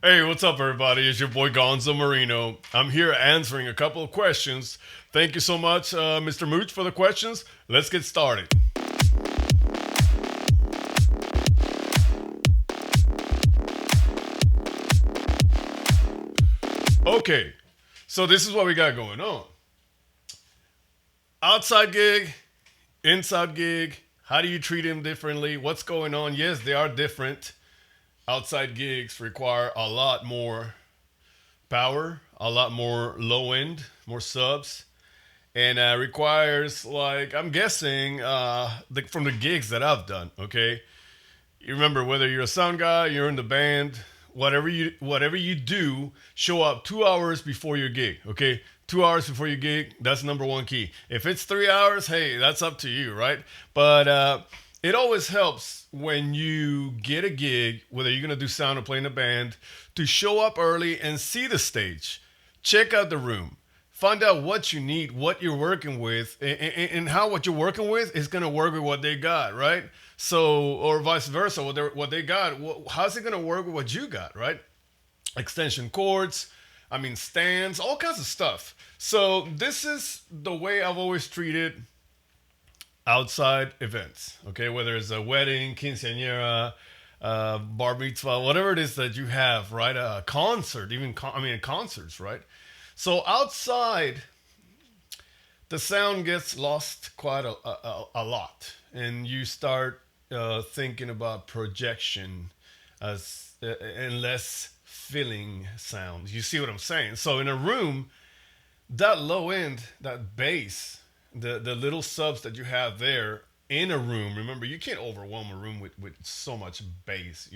Hey, what's up, everybody? It's your boy Gonzo Marino. I'm here answering a couple of questions. Thank you so much, Mr. Mooch, for the questions. Let's get started. Okay, so this is what we got going on. Outside gig, inside gig. How do you treat them differently? What's going on? Yes, they are different. Outside gigs require a lot more power, a lot more low end, more subs, and requires like I'm guessing from the gigs that I've done. Okay, you remember whether you're a sound guy, you're in the band, whatever you do, show up 2 hours before your gig. Okay, 2 hours before your gig. That's number one key. If it's 3 hours, hey, that's up to you, right? But it always helps when you get a gig, whether you're gonna do sound or play in a band, to show up early and see the stage, check out the room, find out what you need, what you're working with, and how what you're working with is going to work with what they got, right? So, or vice versa, what they got, how's it going to work with what you got, right? Extension cords, I mean, stands, all kinds of stuff. So, this is the way I've always treated outside events, okay? Whether it's a wedding, quinceañera, bar mitzvah, whatever it is that you have, right? A concert, concerts, right? So outside, the sound gets lost quite a lot, and you start thinking about projection and less filling sounds. You see what I'm saying? So in a room, that low end, that bass, the little subs that you have there in a room. Remember, you can't overwhelm a room with so much bass,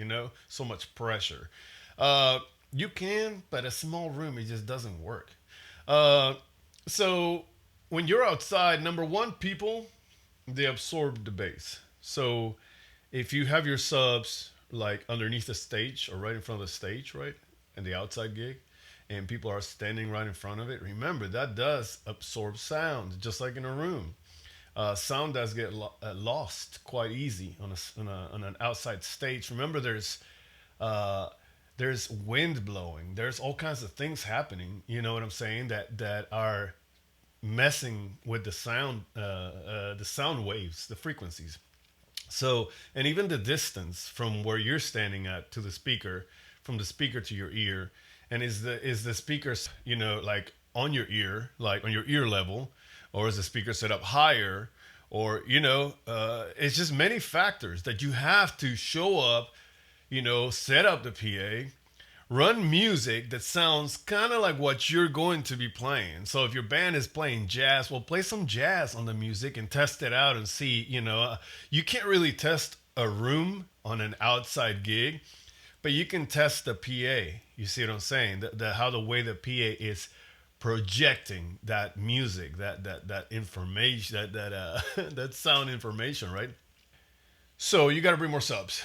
so much pressure. Uh, you can, but a small room, it just doesn't work. Uh, so when you're outside, number one, people they absorb the bass. So if you have your subs like underneath the stage or right in front of the stage, right, in the outside gig, and people are standing right in front of it, remember that does absorb sound, just like in a room. Sound does get lost quite easy on an outside stage. Remember, uh, there's wind blowing. There's all kinds of things happening. You know what I'm saying? That are messing with the sound waves, the frequencies. So, and even the distance from where you're standing at to the speaker, from the speaker to your ear, and is the speaker, like on your ear, like on your ear level, or is the speaker set up higher, or it's just many factors that you have to show up, set up the PA, run music that sounds kind of like what you're going to be playing. So if your band is playing jazz, well, play some jazz on the music and test it out and see. You can't really test a room on an outside gig, but you can test the PA. You see what I'm saying? How the way the PA is projecting that music, that information, that that sound information, right? So you got to bring more subs.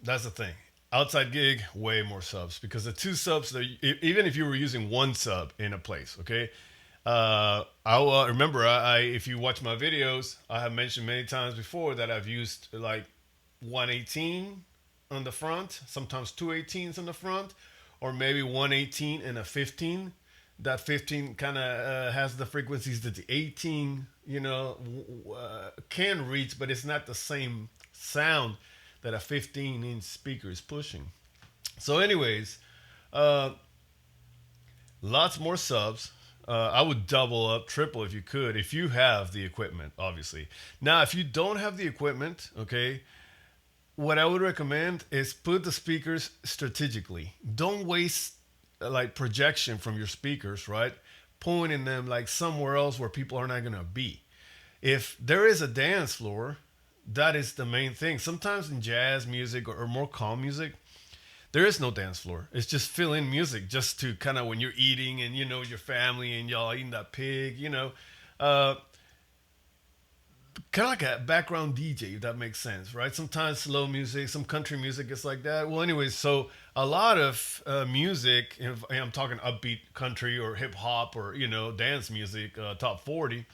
That's the thing. Outside gig, way more subs because the two subs, even if you were using one sub in a place, okay. I remember, if you watch my videos, I have mentioned many times before that I've used like 118 on the front, sometimes 218s on the front, or maybe 118 and a 15. That 15 kind of has the frequencies that the 18, can reach, but it's not the same sound that a 15-inch speaker is pushing. So, anyways, uh, lots more subs. I would double up, triple if you could, if you have the equipment, obviously. Now, if you don't have the equipment, okay, what I would recommend is put the speakers strategically. Don't waste like projection from your speakers, right? Pointing them like somewhere else where people are not gonna be. If there is a dance floor, that is the main thing. Sometimes in jazz music or more calm music, there is no dance floor. It's just fill in music just to kind of when you're eating and your family and y'all eating that pig, uh, kind of like a background DJ, if that makes sense, right? Sometimes slow music, some country music is like that. Well, anyways, so a lot of music, if I'm talking upbeat country or hip hop or dance music, top 40,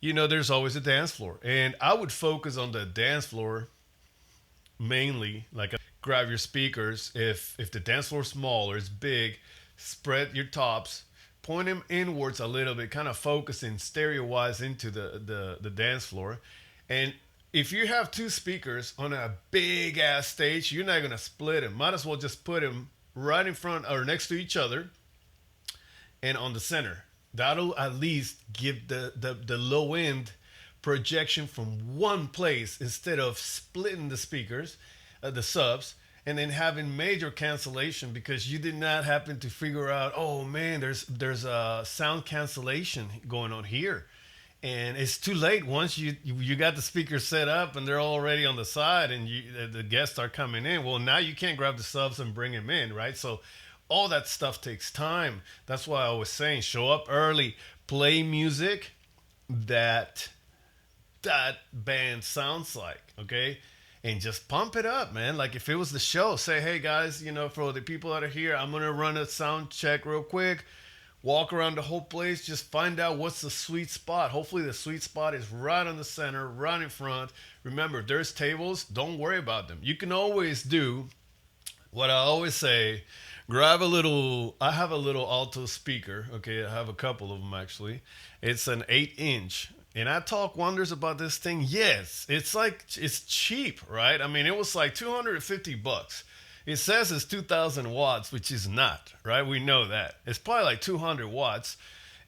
there's always a dance floor, and I would focus on the dance floor mainly, like grab your speakers. If the dance floor is small or it's big, spread your tops, point them inwards a little bit, kind of focusing stereo wise into the dance floor. And if you have two speakers on a big ass stage, you're not gonna split them. Might as well just put them right in front or next to each other and on the center. That'll at least give the low end projection from one place instead of splitting the speakers, the subs, and then having major cancellation because you did not happen to figure out, oh man, there's a sound cancellation going on here. And it's too late once you got the speakers set up and they're already on the side and the guests are coming in. Well, now you can't grab the subs and bring them in, right? So all that stuff takes time. That's why I was saying show up early, play music that that band sounds like, okay? And just pump it up, man. Like if it was the show, say, hey guys, for the people that are here, I'm gonna run a sound check real quick, walk around the whole place, just find out what's the sweet spot. Hopefully the sweet spot is right on the center, right in front. Remember, there's tables, don't worry about them. You can always do what I always say, grab a little, I have a little alto speaker, okay? I have a couple of them actually. It's an 8 inch. And I talk wonders about this thing. Yes, it's cheap, right? I mean, it was like 250 bucks. It says it's 2000 watts, which is not, right? We know that. It's probably like 200 watts.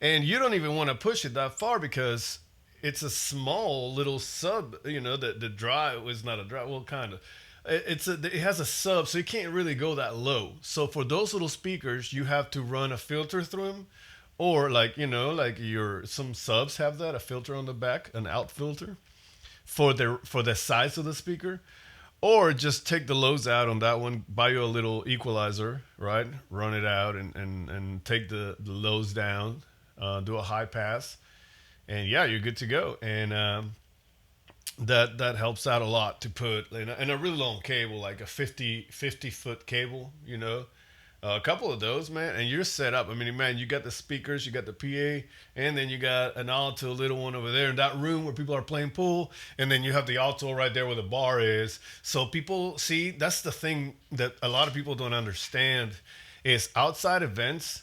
And you don't even want to push it that far because it's a small little sub, the drive is not a drive, well, kind of. It has a sub, so you can't really go that low. So for those little speakers, you have to run a filter through them, or like your some subs have that, a filter on the back, an out filter for the size of the speaker, or just take the lows out on that one, buy you a little equalizer, right? Run it out and take the lows down, do a high pass, and yeah, you're good to go. And that helps out a lot to put in a really long cable, like a 50 foot cable, a couple of those, man, and you're set up. I mean, man, you got the speakers, you got the PA, and then you got an alto little one over there in that room where people are playing pool, and then you have the alto right there where the bar is. So people see, that's the thing that a lot of people don't understand is outside events,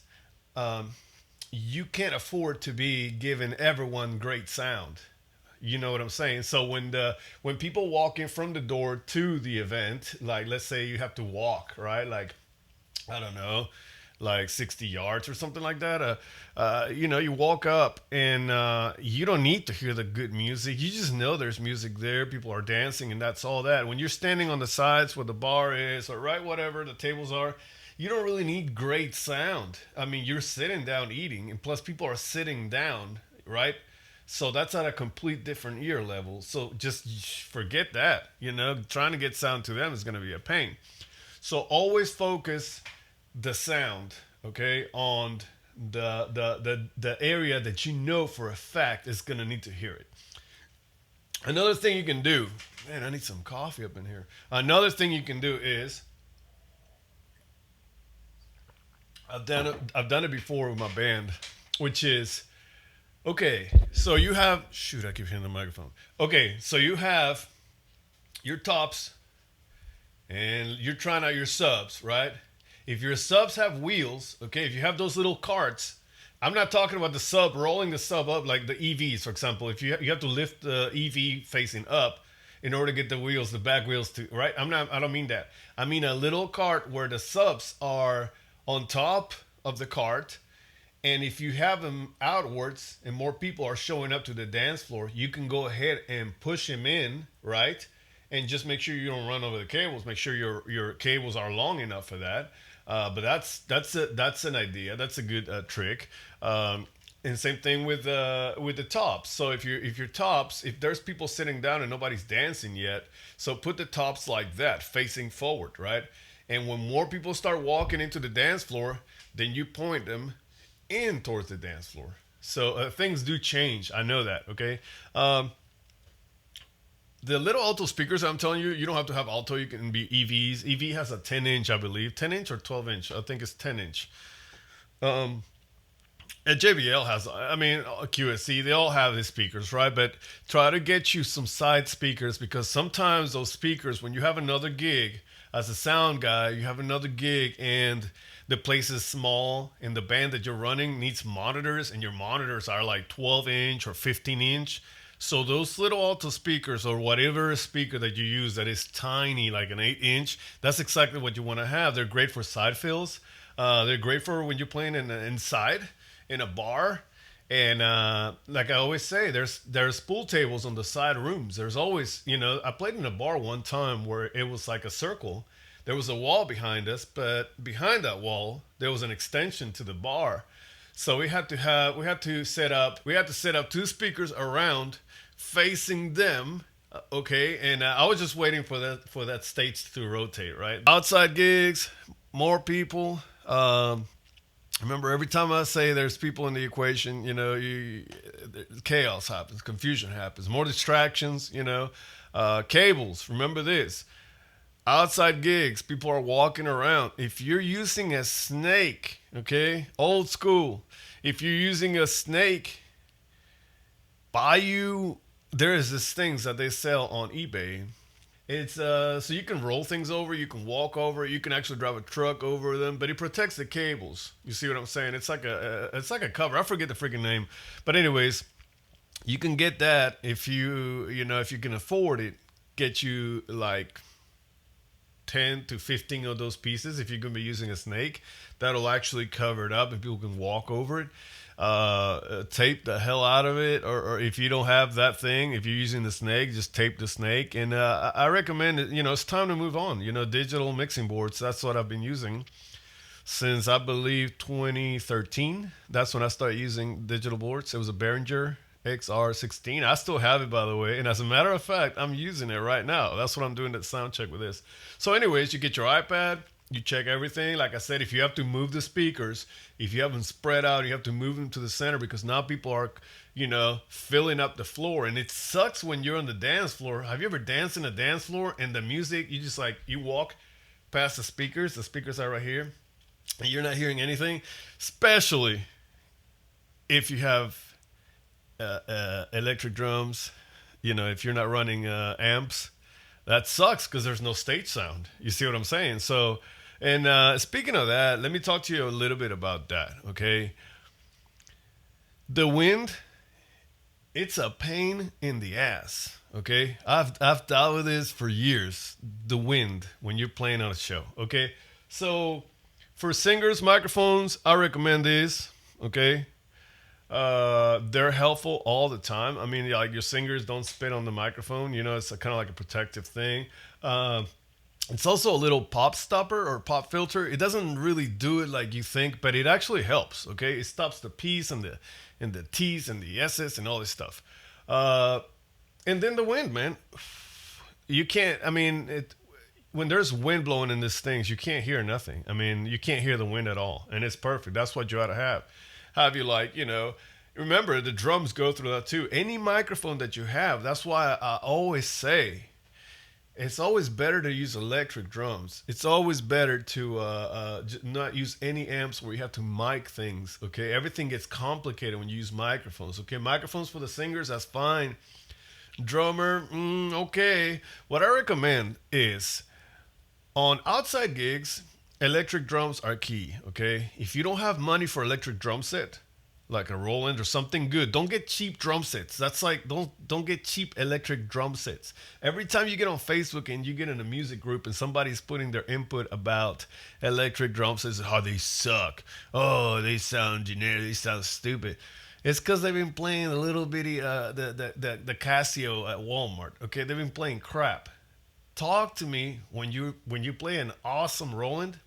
you can't afford to be giving everyone great sound. You know what I'm saying? So when people walk in from the door to the event, like let's say you have to walk, right? Like I don't know, like 60 yards or something like that. You walk up and you don't need to hear the good music. You just know there's music there. People are dancing and that's all that. When you're standing on the sides where the bar is or right, whatever the tables are, you don't really need great sound. I mean, you're sitting down eating and plus people are sitting down, right? So that's at a complete different ear level. So just forget that, trying to get sound to them is going to be a pain. So always focus the sound, okay, on the area that you know for a fact is gonna need to hear it. Another thing you can do, man, I need some coffee up in here. Another thing you can do is I've done it before with my band, which is okay. So you have I keep hitting the microphone. Okay, so you have your tops and you're trying out your subs, right? If your subs have wheels, okay, if you have those little carts, I'm not talking about the sub, rolling the sub up like the EVs, for example. If you have to lift the EV facing up in order to get the wheels, the back wheels to, right? I don't mean that. I mean a little cart where the subs are on top of the cart. And if you have them outwards and more people are showing up to the dance floor, you can go ahead and push them in, right? And just make sure you don't run over the cables. Make sure your cables are long enough for that. But that's an idea. That's a good trick. And same thing with the tops. So if your tops, if there's people sitting down and nobody's dancing yet, so put the tops like that, facing forward, right? And when more people start walking into the dance floor, then you point them in towards the dance floor. So things do change. I know that. Okay. The little alto speakers, I'm telling you, you don't have to have alto. You can be EVs. EV has a 10 inch, I believe. 10 inch or 12 inch. I think it's 10 inch. And JBL has, I mean, QSC, they all have these speakers, right? But try to get you some side speakers because sometimes those speakers, when you have another gig, as a sound guy, you have another gig and the place is small and the band that you're running needs monitors and your monitors are like 12 inch or 15 inch. So those little alto speakers or whatever speaker that you use that is tiny, like an 8 inch, that's exactly what you want to have. They're great for side fills. They're great for when you're playing inside in a bar. And like I always say, there's pool tables on the side rooms. There's always, I played in a bar one time where it was like a circle. There was a wall behind us, but behind that wall there was an extension to the bar. So we had to set up two speakers around facing them. Okay, and I was just waiting for that stage to rotate. Right, outside gigs, more people. Remember, every time I say there's people in the equation, chaos happens, confusion happens, more distractions. Cables. Remember this: outside gigs, people are walking around. If you're using a snake, okay, old school. If you're using a snake, buy you. There is these things that they sell on eBay. It's so you can roll things over, you can walk over, you can actually drive a truck over them, but it protects the cables. You see what I'm saying? It's like a cover. I forget the freaking name, but anyways, you can get that if if you can afford it. Get you like 10 to 15 of those pieces if you're going to be using a snake. That'll actually cover it up and people can walk over it. Tape the hell out of it, or if you don't have that thing, if you're using the snake, just tape the snake. And I recommend it. It's time to move on. Digital mixing boards, that's what I've been using since I believe 2013. That's when I started using digital boards. It was a Behringer XR16. I still have it, by the way, and as a matter of fact, I'm using it right now. That's what I'm doing at sound check with this. So anyways, you get your iPad, you check everything. Like I said, if you have to move the speakers, if you have them spread out, you have to move them to the center because now people are filling up the floor. And it sucks when you're on the dance floor. Have you ever danced in a dance floor and the music, you just like, you walk past the speakers are right here, and you're not hearing anything, especially if you have electric drums, if you're not running amps, that sucks because there's no stage sound. You see what I'm saying? So, and speaking of that, let me talk to you a little bit about that, okay? The wind, it's a pain in the ass, okay? I've dealt with this for years. The wind when you're playing on a show, okay? So, for singers, microphones, I recommend these, okay? They're helpful all the time. I mean, like your singers don't spit on the microphone. It's kind of like a protective thing. It's also a little pop stopper or pop filter. It doesn't really do it like you think, but it actually helps. Okay, it stops the P's and the T's and the S's and all this stuff. And then the wind, man. You can't. I mean, when there's wind blowing in these things, you can't hear nothing. I mean, you can't hear the wind at all, and it's perfect. That's what you ought to have. Have you remember the drums go through that too. Any microphone that you have, that's why I always say it's always better to use electric drums. It's always better to not use any amps where you have to mic things. Okay, everything gets complicated when you use microphones. Okay, microphones for the singers, that's fine. Drummer, okay. What I recommend is on outside gigs, electric drums are key, okay? If you don't have money for electric drum set, like a Roland or something good, don't get cheap drum sets. That's like don't get cheap electric drum sets. Every time you get on Facebook and you get in a music group and somebody's putting their input about electric drum sets, oh, they suck. Oh, they sound generic. They sound stupid. It's because they've been playing the little bitty the Casio at Walmart. Okay, they've been playing crap. Talk to me when you play an awesome Roland.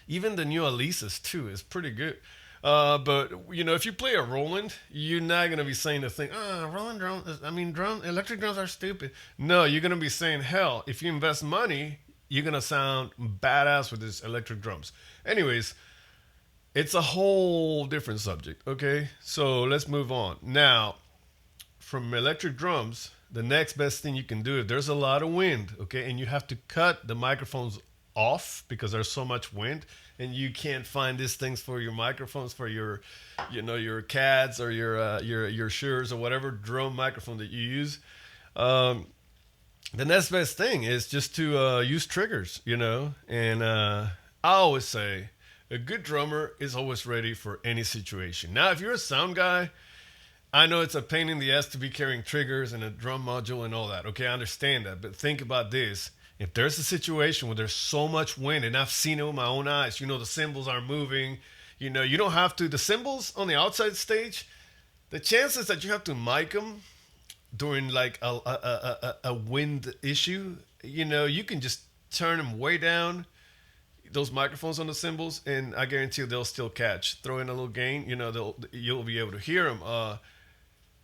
Even the new Alesis too is pretty good. But if you play a Roland, you're not gonna be saying the thing. Roland drums. I mean, electric drums are stupid. No, you're gonna be saying, hell, if you invest money, you're gonna sound badass with these electric drums. Anyways, it's a whole different subject. Okay, so let's move on now. From electric drums, the next best thing you can do if there's a lot of wind, okay, and you have to cut the microphones off because there's so much wind and you can't find these things for your microphones for your your CADs or your Sures or whatever drum microphone that you use. the next best thing is just to use triggers, and I always say a good drummer is always ready for any situation. Now, if you're a sound guy, I know it's a pain in the ass to be carrying triggers and a drum module and all that. Okay, I understand that. But think about this. If there's a situation where there's so much wind, and I've seen it with my own eyes, the cymbals are moving, you don't have to, the cymbals on the outside stage, the chances that you have to mic them during like a wind issue, you can just turn them way down, those microphones on the cymbals, and I guarantee you they'll still catch. Throw in a little gain, you'll be able to hear them.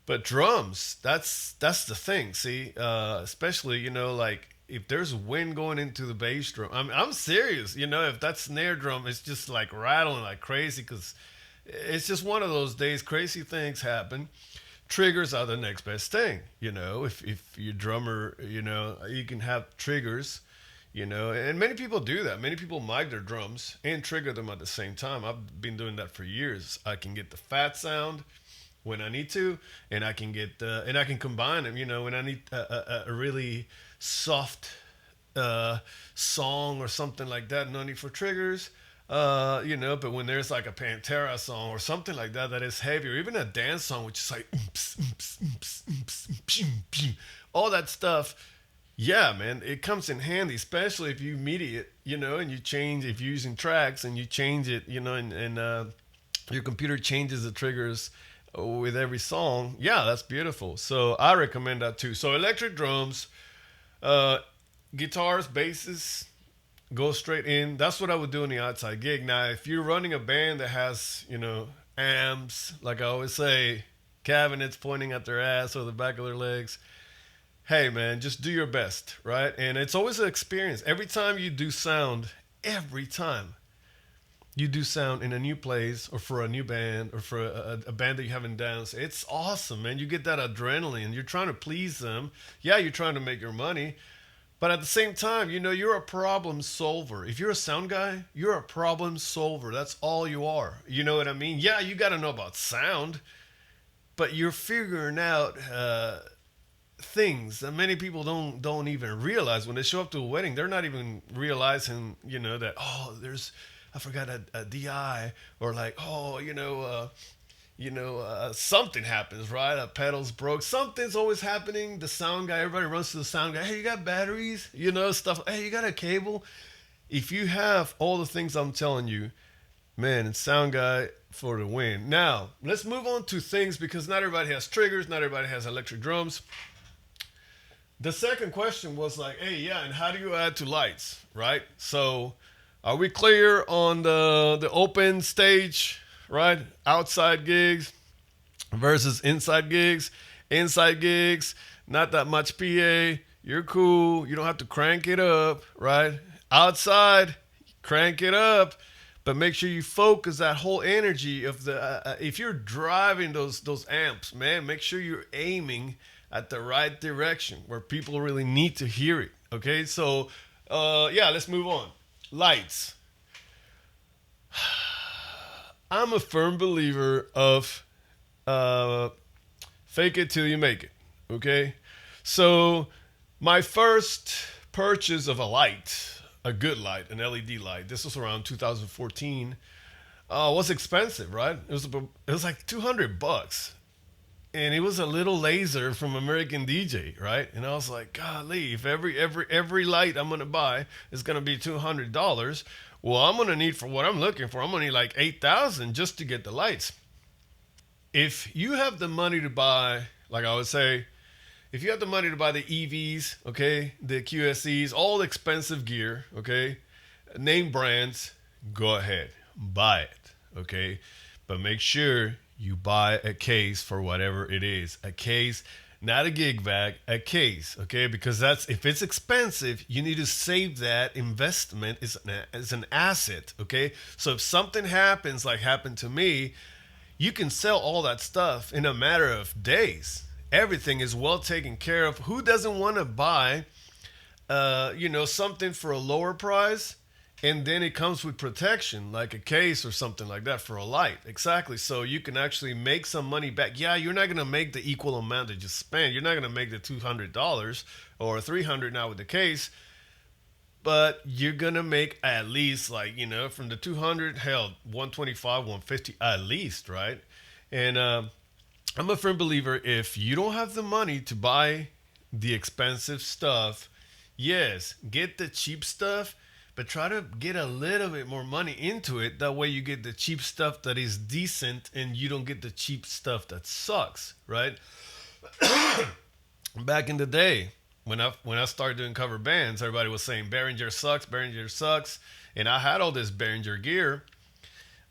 But drums, that's the thing. See, especially like if there's wind going into the bass drum. I'm serious. If that snare drum is just like rattling like crazy, because it's just one of those days. Crazy things happen. Triggers are the next best thing. If your drummer, you can have triggers. And many people do that. Many people mic their drums and trigger them at the same time. I've been doing that for years. I can get the fat sound when I need to, and I can combine them. When I need a really soft song or something like that, no need for triggers. But when there's like a Pantera song or something like that that is heavier, even a dance song which is like oops, oops, oops, oops, pew, pew, all that stuff. Yeah, man, it comes in handy, especially if you MIDI it, and you change if you're using tracks and you change it, and your computer changes the triggers with every song. Yeah, that's beautiful. So I recommend that too. So electric drums, uh, guitars, basses, go straight in. That's what I would do in the outside gig. Now, if you're running a band that has, amps, like I always say, cabinets pointing at their ass or the back of their legs, hey man, just do your best, right? And it's always an experience. Every time you do sound in a new place or for a new band or for a band that you haven't danced, it's awesome, man. You get that adrenaline. You're trying to please them. Yeah, you're trying to make your money. But at the same time, you're a problem solver. If you're a sound guy, you're a problem solver. That's all you are. You know what I mean? Yeah, you got to know about sound, but you're figuring out things that many people don't even realize when they show up to a wedding. They're not even realizing, that there's I forgot a DI, or like something happens, right? A pedal's broke. Something's always happening. The sound guy, everybody runs to the sound guy. Hey, you got batteries? Stuff. Hey, you got a cable? If you have all the things I'm telling you, man, it's sound guy for the win. Now, let's move on to things, because not everybody has triggers. Not everybody has electric drums. The second question was like, hey, yeah, and how do you add to lights, right? So, are we clear on the open stage, right? Outside gigs versus inside gigs. Inside gigs, not that much PA. You're cool. You don't have to crank it up, right? Outside, crank it up, but make sure you focus that whole energy of the. If you're driving those amps, man, make sure you're aiming at the right direction where people really need to hear it. Okay, so yeah, let's move on. Lights. I'm a firm believer of uh, fake it till you make it. Okay, so my first purchase of a light, a good light, an LED light. This was around 2014. Was expensive, right? It was like $200, and it was a little laser from American DJ, right? And I was like, golly, if every light I'm gonna buy is gonna be $200, well, I'm gonna need, for what I'm looking for, I'm gonna need like 8,000 just to get the lights. If you have the money to buy, like I would say, if you have the money to buy the EVs, okay, the QSEs, all the expensive gear, okay, name brands, go ahead, buy it, okay, but make sure you buy a case for whatever it is. A case, not a gig bag, a case, okay? Because that's, if it's expensive, you need to save that investment as an asset, okay? So if something happens, like happened to me, you can sell all that stuff in a matter of days. Everything is well taken care of. Who doesn't want to buy, something for a lower price And then it comes with protection, like a case or something like that for a light. Exactly. So you can actually make some money back. Yeah, you're not gonna make the equal amount that you spend. You're not gonna make the $200 or 300 now with the case, but you're gonna make at least, like, from the 200, hell, 125, 150 at least, right? And I'm a firm believer, if you don't have the money to buy the expensive stuff, yes, get the cheap stuff, but try to get a little bit more money into it. That way you get the cheap stuff that is decent and you don't get the cheap stuff that sucks, right? Back in the day, when I started doing cover bands, everybody was saying Behringer sucks, Behringer sucks, and I had all this Behringer gear.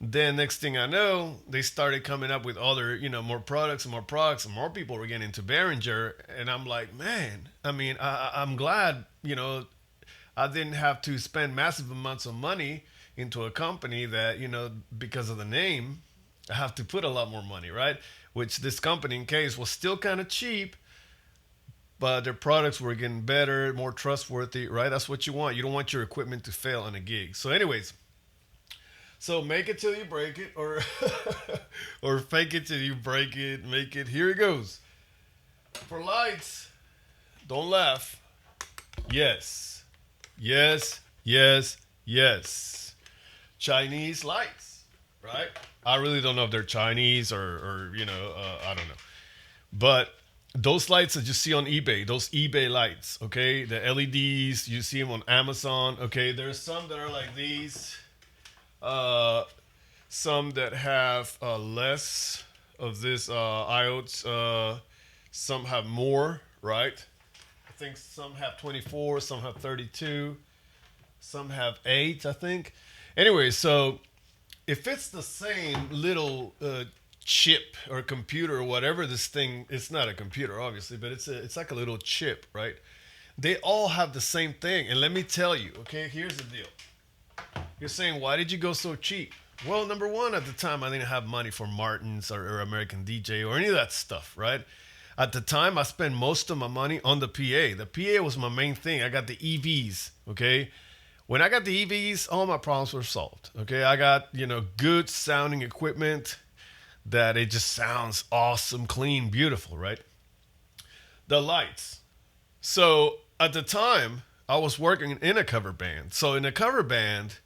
Then next thing I know, they started coming up with other, more products and more products, and more people were getting into Behringer, and I'm like, man, I mean, I'm glad, I didn't have to spend massive amounts of money into a company that, because of the name, I have to put a lot more money, right? Which this company, in case, was still kind of cheap, but their products were getting better, more trustworthy, right? That's what you want. You don't want your equipment to fail on a gig. So, anyways, so make it till you break it, or or fake it till you break it. Make it. Here it goes. For lights, don't laugh. Yes, yes, yes, yes. Chinese lights, right? I really don't know if they're Chinese or I don't know. But those lights that you see on eBay, those eBay lights, okay? The LEDs, you see them on Amazon, okay? There's some that are like these. Uh, some that have less of this iodes. Some have more, right? I think some have 24, some have 32, some have 8, I think. Anyway, so if it's the same little chip or computer or whatever this thing, it's not a computer obviously, but it's like a little chip, right? They all have the same thing. And let me tell you, okay, here's the deal. You're saying, why did you go so cheap? Well, number one, at the time, I didn't have money for Martins or American DJ or any of that stuff, right? At the time, I spent most of my money on the PA. The PA was my main thing. I got the EVs, okay? When I got the EVs, all my problems were solved, okay? I got, good sounding equipment that it just sounds awesome, clean, beautiful, right? The lights. So at the time, I was working in a cover band. So in a cover band,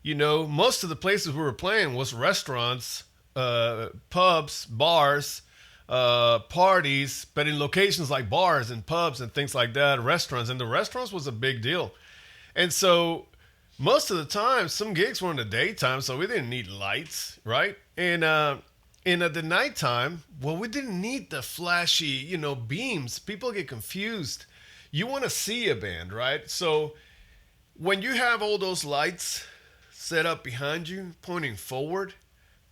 most of the places we were playing was restaurants, pubs, bars, parties, but in locations like bars and pubs and things like that, restaurants. And the restaurants was a big deal. And so most of the time, some gigs were in the daytime, so we didn't need lights, right? And at the nighttime, well, we didn't need the flashy, beams. People get confused. You want to see a band, right? So when you have all those lights set up behind you, pointing forward,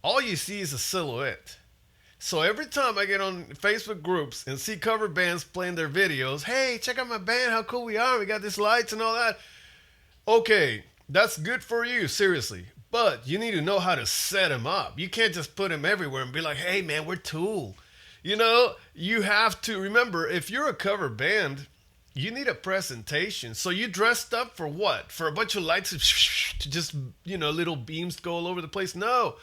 all you see is a silhouette. So every time I get on Facebook groups and see cover bands playing their videos, hey, check out my band, how cool we are, we got these lights and all that. Okay, that's good for you, seriously. But you need to know how to set them up. You can't just put them everywhere and be like, hey, man, we're Tool. You have to remember, if you're a cover band, you need a presentation. So you dressed up for what? For a bunch of lights to just, little beams go all over the place? No.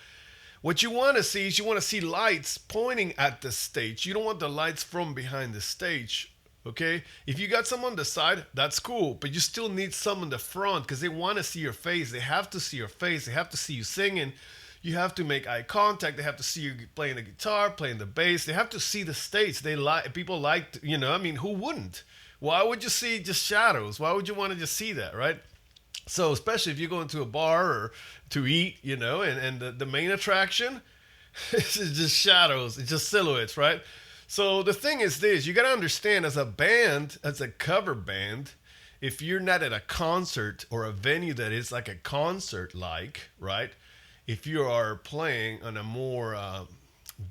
What you want to see is you want to see lights pointing at the stage. You don't want the lights from behind the stage. Okay? If you got some on the side, that's cool. But you still need some in the front because they want to see your face. They have to see your face. They have to see you singing. You have to make eye contact. They have to see you playing the guitar, playing the bass. They have to see the stage. People like, who wouldn't? Why would you see just shadows? Why would you want to just see that, right? So especially if you go into a bar or to eat, and the main attraction is just shadows. It's just silhouettes, right? So the thing is this, you got to understand, as a band, as a cover band, if you're not at a concert or a venue that is like a concert like, right? If you are playing on a more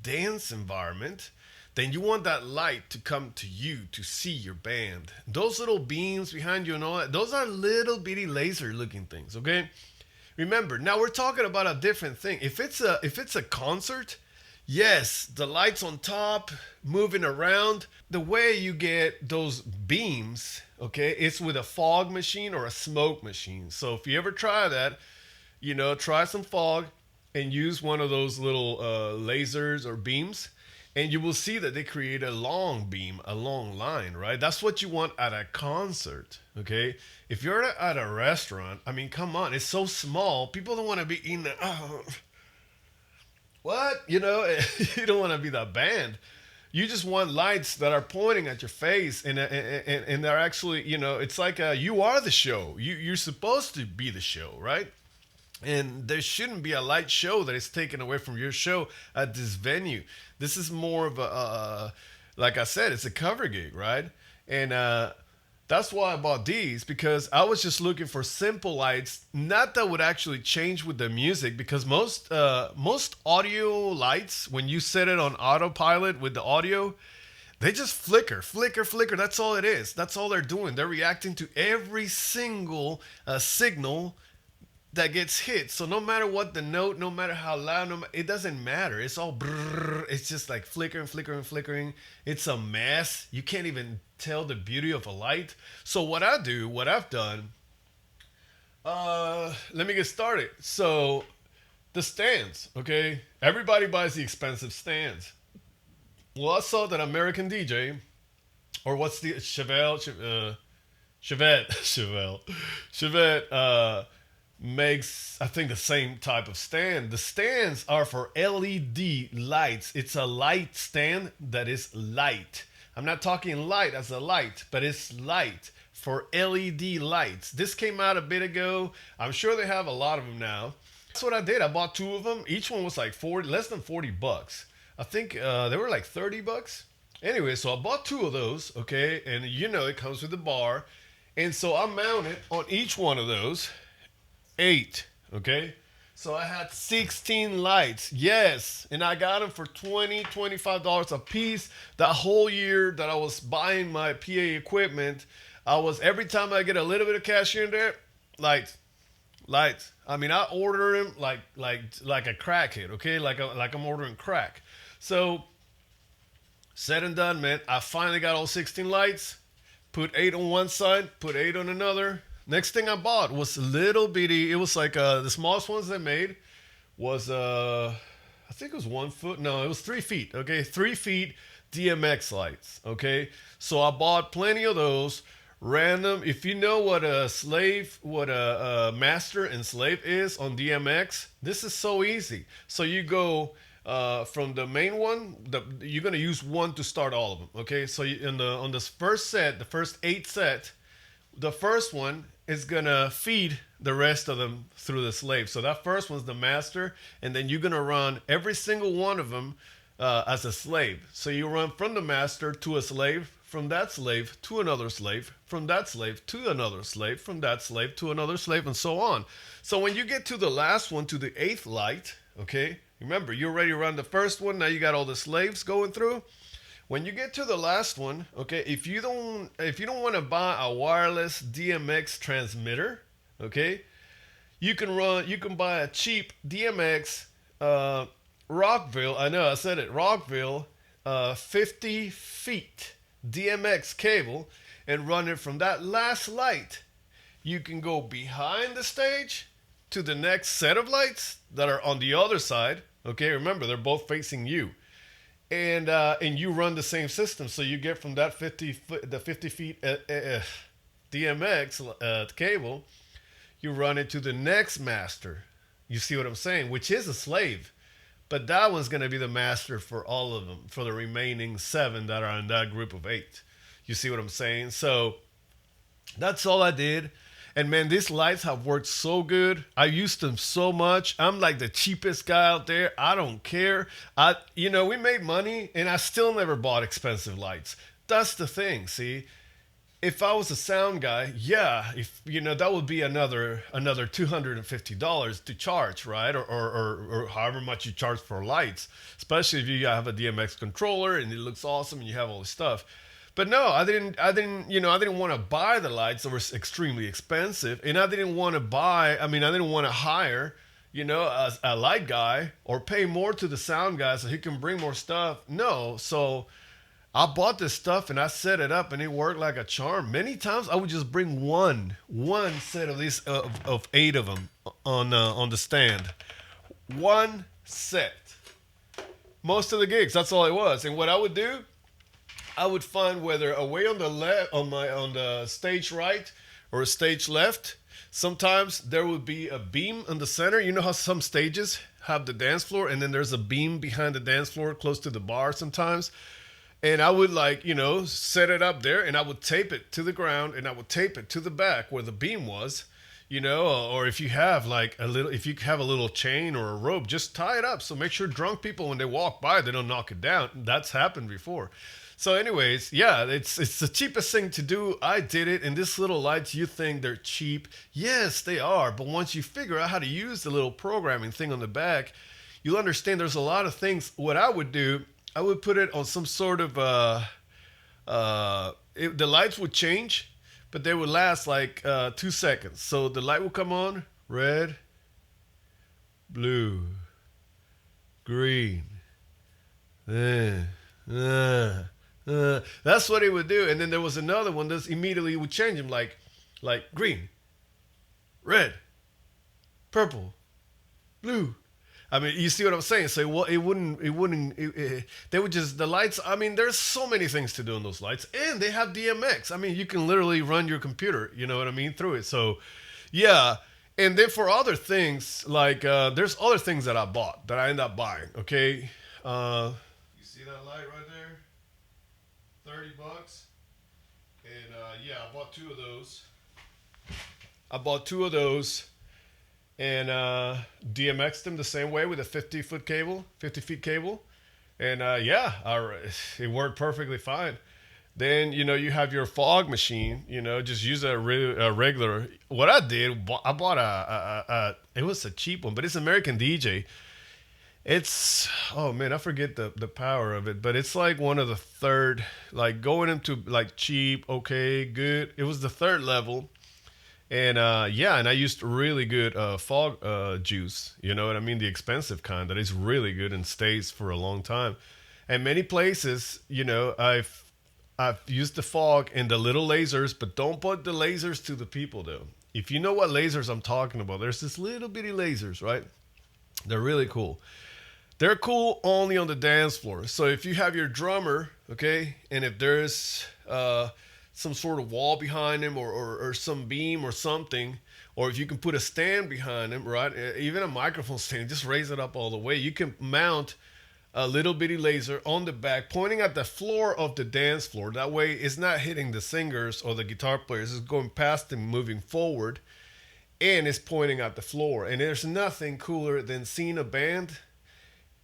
dance environment, then you want that light to come to you to see your band. Those little beams behind you and all that, those are little bitty laser looking things, okay? Remember, now we're talking about a different thing. If it's a concert, Yes, the lights on top moving around. The way you get those beams, okay, it's with a fog machine or a smoke machine. So if you ever try that, try some fog and use one of those little lasers or beams, and you will see that they create a long beam, a long line, right? That's what you want at a concert, okay? If you're at a restaurant, I mean, come on, it's so small. People don't want to be eating the, oh, what? You don't want to be that band. You just want lights that are pointing at your face, and they're actually, it's like you are the show. You're supposed to be the show, right? And there shouldn't be a light show that is taken away from your show at this venue. This is more of like I said, it's a cover gig, right? And that's why I bought these, because I was just looking for simple lights, not that would actually change with the music. Because most audio lights, when you set it on autopilot with the audio, they just flicker, flicker, flicker. That's all it is. That's all they're doing. They're reacting to every single signal that gets hit. So no matter what the note, no matter how loud, it doesn't matter. It's all brrr. It's just like flickering, flickering, flickering. It's a mess. You can't even tell the beauty of a light. So what I've done, let me get started. So the stands, okay? Everybody buys the expensive stands. Well, I saw that American DJ, or what's the Chevette, Chevette, makes, I think, the same type of stand. The stands are for LED lights. It's a light stand that is light. I'm not talking light as a light, but it's light for LED lights. This came out a bit ago. I'm sure they have a lot of them now. That's what I did. I bought two of them. Each one was like 40, less than 40 bucks. I think they were like 30 bucks. Anyway, so I bought two of those, okay? And it comes with the bar. And so I mounted on each one of those 8, okay? So I had 16 lights, yes, and I got them for $25 a piece. That whole year that I was buying my PA equipment, I was, every time I get a little bit of cash here and there, lights, lights. I mean, I order them like a crackhead, okay? Like I'm ordering crack. So said and done, man. I finally got all 16 lights. Put 8 on one side, put 8 on another. Next thing I bought was a little bitty. It was like the smallest ones they made was I think it was 1 foot. No, it was 3 feet. Okay, 3 feet DMX lights. Okay, so I bought plenty of those. Random. If you know what a master and slave is on DMX, this is so easy. So you go from the main one. You're gonna use one to start all of them. Okay, so on this first set, the first 8 sets, the first one is gonna feed the rest of them through the slave. So that first one's the master, and then you're gonna run every single one of them as a slave. So you run from the master to a slave, from that slave to another slave, from that slave to another slave, from that slave to another slave, and so on. So when you get to the last one, to the 8th light, okay, remember you already run the first one. Now you got all the slaves going through. When you get to the last one, okay, if you don't want to buy a wireless DMX transmitter, okay, you can buy a cheap DMX Rockville. I know I said it, Rockville, 50 feet DMX cable, and run it from that last light. You can go behind the stage to the next set of lights that are on the other side. Okay, remember they're both facing you, and you run the same system. So you get from that 50 feet DMX cable, you run it to the next master. You see what I'm saying? Which is a slave, but that one's going to be the master for all of them, for the remaining 7 that are in that group of 8. You see what I'm saying? So that's all I did. And man, these lights have worked so good. I used them so much. I'm like the cheapest guy out there. I don't care. We made money, and I still never bought expensive lights. That's the thing. See, if I was a sound guy, yeah, if that would be another $250 to charge, right? Or however much you charge for lights, especially if you have a DMX controller and it looks awesome and you have all this stuff. But no, I didn't want to buy the lights that were extremely expensive, and I didn't want to hire, as a light guy, or pay more to the sound guy so he can bring more stuff. No. So I bought this stuff and I set it up and it worked like a charm. Many times I would just bring one set of these of 8 of them on the stand. One set. Most of the gigs, that's all it was. And what I would do, I would find whether away on the left, on the stage right or a stage left. Sometimes there would be a beam in the center. You know how some stages have the dance floor, and then there's a beam behind the dance floor close to the bar sometimes. And I would set it up there, and I would tape it to the ground, and I would tape it to the back where the beam was. Or if you have if you have a little chain or a rope, just tie it up. So make sure drunk people, when they walk by, they don't knock it down. That's happened before. So, anyways, yeah, it's the cheapest thing to do. I did it, and this little lights, you think they're cheap? Yes, they are. But once you figure out how to use the little programming thing on the back, you'll understand there's a lot of things. What I would do, I would put it on some sort of the lights would change, but they would last 2 seconds. So the light would come on, red, blue, green, then. That's what he would do. And then there was another one that immediately would change him, like green, red, purple, blue. I mean, you see what I'm saying? So they would just, the lights, I mean, there's so many things to do in those lights. And they have DMX. I mean, you can literally run your computer, you know what I mean, through it. So, yeah. And then for other things, there's other things that I bought that I end up buying, okay? You see that light right there? $30. And yeah, I bought two of those. And DMX'd them the same way with a 50 feet cable. And it worked perfectly fine. Then, you have your fog machine, just use a regular. What I did, I bought it was a cheap one, but it's American DJ. It's, oh man, I forget the power of it, but it's like one of the third, going into cheap, okay, good. It was the third level. And and I used really good fog juice, you know what I mean? The expensive kind that is really good and stays for a long time. And many places, I've used the fog and the little lasers, but don't put the lasers to the people though. If you know what lasers I'm talking about, there's this little bitty lasers, right? They're really cool. They're cool only on the dance floor. So if you have your drummer, okay, and if there's some sort of wall behind him or some beam or something, or if you can put a stand behind him, right, even a microphone stand, just raise it up all the way. You can mount a little bitty laser on the back pointing at the floor of the dance floor. That way it's not hitting the singers or the guitar players. It's going past them, moving forward, and it's pointing at the floor. And there's nothing cooler than seeing a band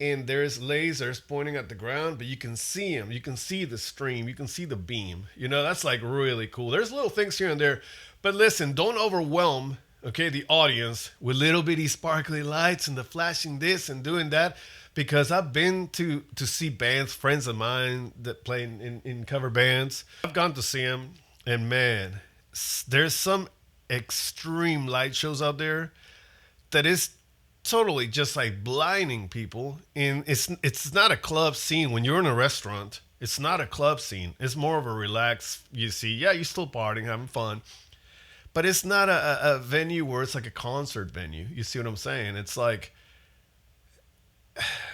and there's lasers pointing at the ground, but you can see them. You can see the stream. You can see the beam. That's really cool. There's little things here and there. But listen, don't overwhelm, okay, the audience with little bitty sparkly lights and the flashing this and doing that. Because I've been to see bands, friends of mine that play in cover bands. I've gone to see them, and man, there's some extreme light shows out there that is totally just blinding people. And it's not a club scene. When you're in a restaurant, it's not a club scene. It's more of a relaxed, you see, yeah, you're still partying, having fun. But it's not a venue where it's like a concert venue. You see what I'm saying? It's like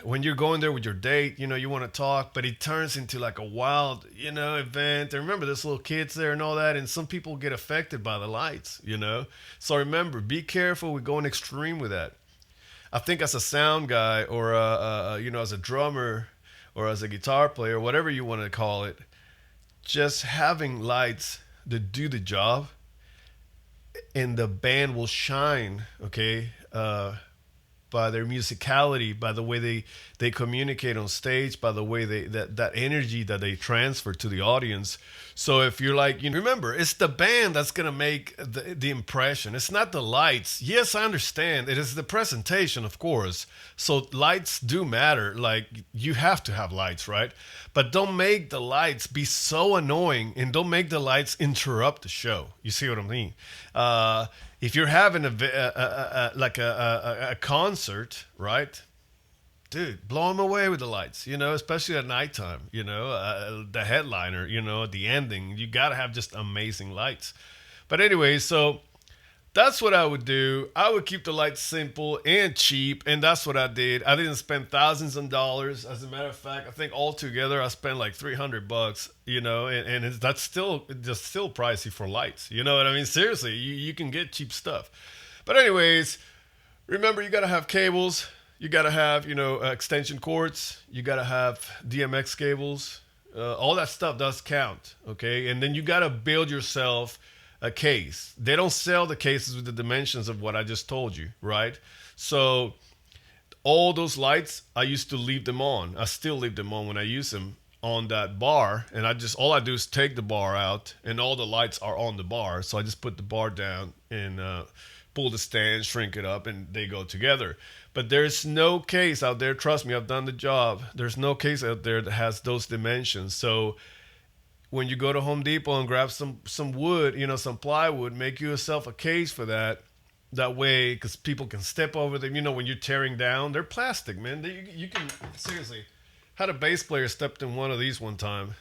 when you're going there with your date, you want to talk, but it turns into a wild, event. And remember, there's little kids there and all that, and some people get affected by the lights, So remember, be careful with going extreme with that. I think as a sound guy or, as a drummer or as a guitar player, whatever you want to call it, just having lights that do the job and the band will shine, okay, by their musicality, by the way they communicate on stage, by the way that energy that they transfer to the audience. So if you're remember, it's the band that's going to make the impression. It's not the lights. Yes, I understand. It is the presentation, of course. So lights do matter. You have to have lights, right? But don't make the lights be so annoying, and don't make the lights interrupt the show. You see what I mean? If you're having like a concert, right? Dude, blow them away with the lights, especially at nighttime, the headliner, the ending. You got to have just amazing lights. But anyway, so that's what I would do. I would keep the lights simple and cheap, and that's what I did. I didn't spend thousands of dollars. As a matter of fact, I think altogether I spent like $300, and that's still pricey for lights. You know what I mean? Seriously, you can get cheap stuff. But anyways, remember you gotta have cables. You gotta have extension cords. You gotta have DMX cables. All that stuff does count. Okay, and then you gotta build yourself a case. They don't sell the cases with the dimensions of what I just told you, right? So all those lights, I used to leave them on. I still leave them on when I use them on that bar, and all I do is take the bar out, and all the lights are on the bar. So I just put the bar down and pull the stand, shrink it up, and they go together. But there's no case out there. Trust me, I've done the job. There's no case out there that has those dimensions. So when you go to Home Depot and grab some wood, some plywood, make yourself a case for that. That way, because people can step over them. When you're tearing down, they're plastic, man. You can seriously. Had a bass player stepped in one of these one time,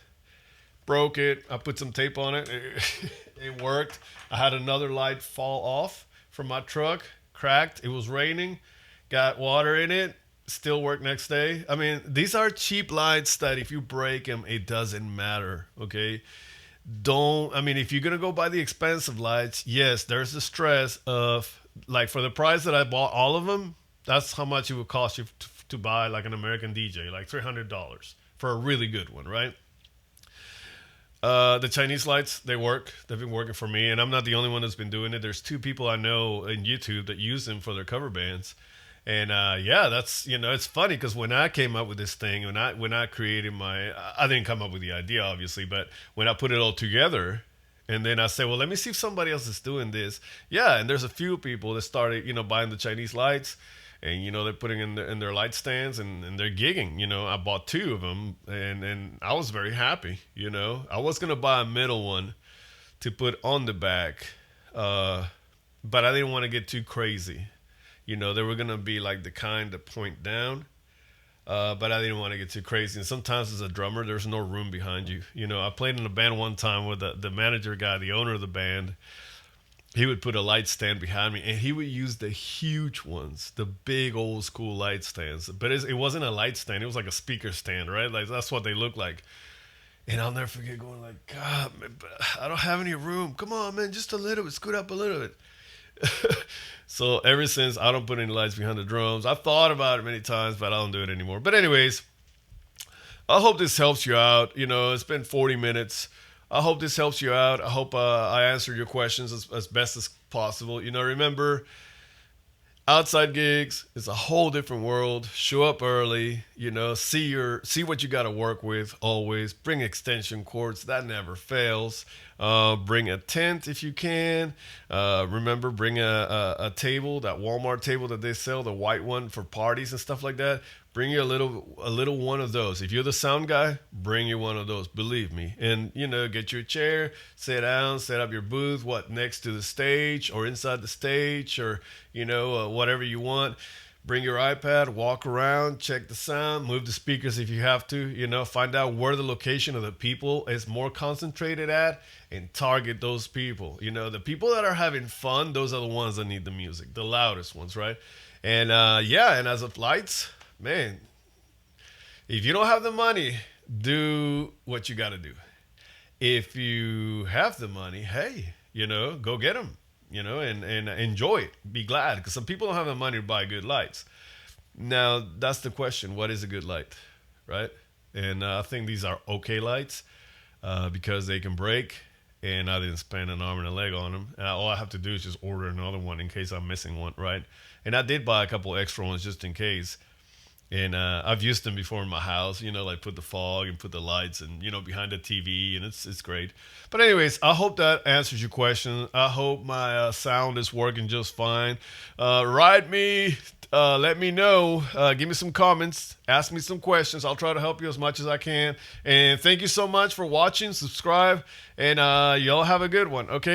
broke it. I put some tape on it. It worked. I had another light fall off from my truck, cracked. It was raining, got water in it. Still work next day. I mean, these are cheap lights that if you break them, it doesn't matter. Okay. If you're going to go buy the expensive lights, yes, there's the stress of, like, for the price that I bought all of them, that's how much it would cost you to buy like an American DJ, like $300 for a really good one, right? The Chinese lights, they work. They've been working for me, and I'm not the only one that's been doing it. There's two people I know in YouTube that use them for their cover bands. And yeah, that's it's funny because when I came up with this thing, when I created I didn't come up with the idea obviously, but when I put it all together, and then I said, well, let me see if somebody else is doing this. Yeah, and there's a few people that started buying the Chinese lights, and they're putting in their light stands, and they're gigging. I bought two of them, and I was very happy. I was gonna buy a middle one to put on the back, but I didn't want to get too crazy. They were going to be like the kind that point down, but I didn't want to get too crazy. And sometimes as a drummer, there's no room behind you. I played in a band one time with the manager guy, the owner of the band. He would put a light stand behind me, and he would use the huge ones, the big old school light stands. But it wasn't a light stand. It was like a speaker stand, right? Like that's what they look like. And I'll never forget going like, God, man, but I don't have any room. Come on, man, just a little bit. Scoot up a little bit. So ever since, I don't put any lights behind the drums. I've thought about it many times, but I don't do it anymore. But anyways, I hope this helps you out. It's been 40 minutes. I hope this helps you out. I hope I answered your questions as best as possible. Remember, outside gigs is a whole different world. Show up early, see what you got to work with always. Bring extension cords, that never fails. Bring a tent if you can. Remember, bring a table, that Walmart table that they sell, the white one for parties and stuff like that. Bring you a little one of those. If you're the sound guy, bring you one of those. Believe me. And get your chair, sit down, set up your booth, next to the stage or inside the stage, or whatever you want. Bring your iPad, walk around, check the sound, move the speakers if you have to. Find out where the location of the people is more concentrated at, and target those people. The people that are having fun, those are the ones that need the music, the loudest ones, right? And yeah, and as of lights, man, if you don't have the money, do what you got to do. If you have the money, hey, go get them, and enjoy it. Be glad, because some people don't have the money to buy good lights. Now, that's the question. What is a good light, right? And I think these are okay lights because they can break, and I didn't spend an arm and a leg on them. And all I have to do is just order another one in case I'm missing one, right? And I did buy a couple extra ones just in case. And I've used them before in my house, like put the fog and put the lights and, behind the TV, and it's great. But anyways, I hope that answers your question. I hope my sound is working just fine. Write me, let me know, give me some comments, ask me some questions. I'll try to help you as much as I can. And thank you so much for watching, subscribe, and y'all have a good one, okay?